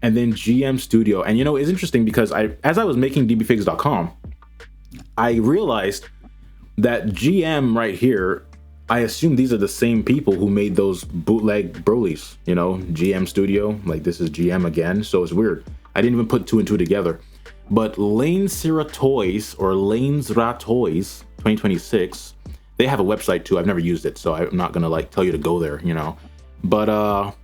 and then GM Studio. And you know, it's interesting because as I was making dbfigs.com, I realized that GM right here, I assume these are the same people who made those bootleg Broly's, you know, GM Studio. Like, this is GM again, so it's weird. I didn't even put two and two together. But Lanesra Toys, or Lanesra Toys 2026, they have a website too. I've never used it, so I'm not gonna like tell you to go there, you know. But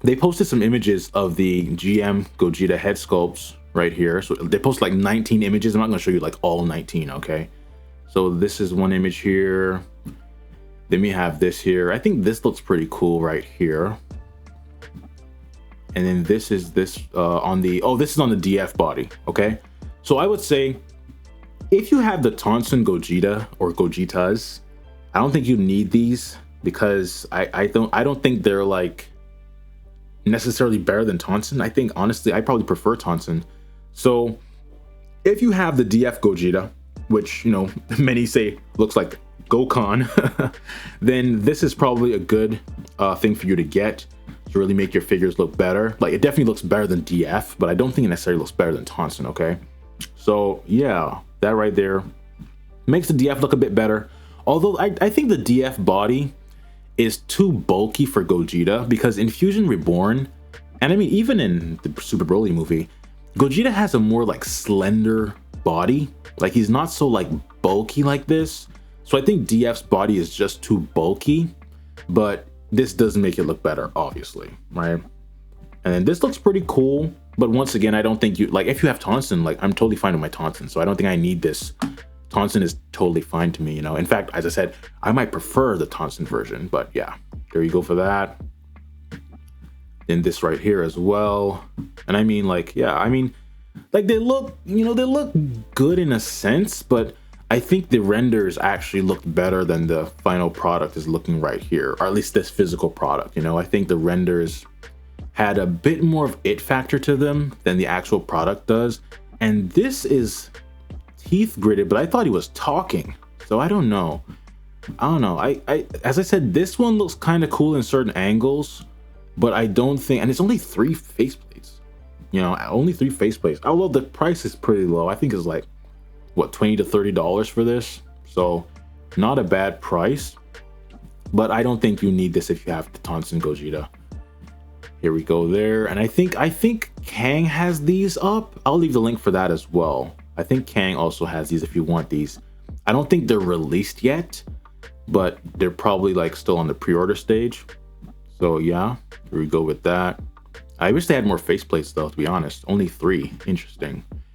they posted some images of the GM Gogeta head sculpts right here. So they post like 19 images. I'm not gonna show you like all 19, okay? So this is one image here. Then we have this here. I think this looks pretty cool right here. And then this is on the, oh, this is on the DF body, okay? So I would say, if you have the Tonsen Gogeta or Gogetas, I don't think you need these, because I don't think they're like necessarily better than Tonsen. I think honestly, I probably prefer Tonsen. So if you have the DF Gogeta, which, you know, many say looks like Gokhan, then this is probably a good thing for you to get to really make your figures look better. Like, it definitely looks better than DF, but I don't think it necessarily looks better than Tonsen, okay? So yeah, that right there makes the DF look a bit better. Although I think the DF body is too bulky for Gogeta, because in Fusion Reborn, and I mean even in the Super Broly movie, Gogeta has a more like slender body. Like, he's not so like bulky like this. So I think DF's body is just too bulky, but this does make it look better, obviously, right? And then this looks pretty cool, but once again, I don't think you, like, if you have Tonsen, like, I'm totally fine with my Tonsen, so I don't think I need this. Tonsen is totally fine to me, you know? In fact, as I said, I might prefer the Tonsen version, but yeah, there you go for that. Then this right here as well. And I mean, like, yeah, I mean, like, they look, you know, they look good in a sense, but I think the renders actually look better than the final product is looking right here, or at least this physical product, you know? I think the renders had a bit more of it factor to them than the actual product does. And this is teeth gritted, but I thought he was talking, so I don't know. I as I said, this one looks kind of cool in certain angles, but I don't think, and it's only 3 faceplates, you know, only 3 faceplates. Although the price is pretty low. I think it's like, what, $20 to $30 for this, so not a bad price. But I don't think you need this if you have the Tonsen Gogeta. Here we go there, and I think Kang has these up. I'll leave the link for that as well. I think Kang also has these if you want these. I don't think they're released yet, but they're probably like still on the pre-order stage. So yeah, here we go with that. I wish they had more faceplates though, to be honest. Only 3. Interesting.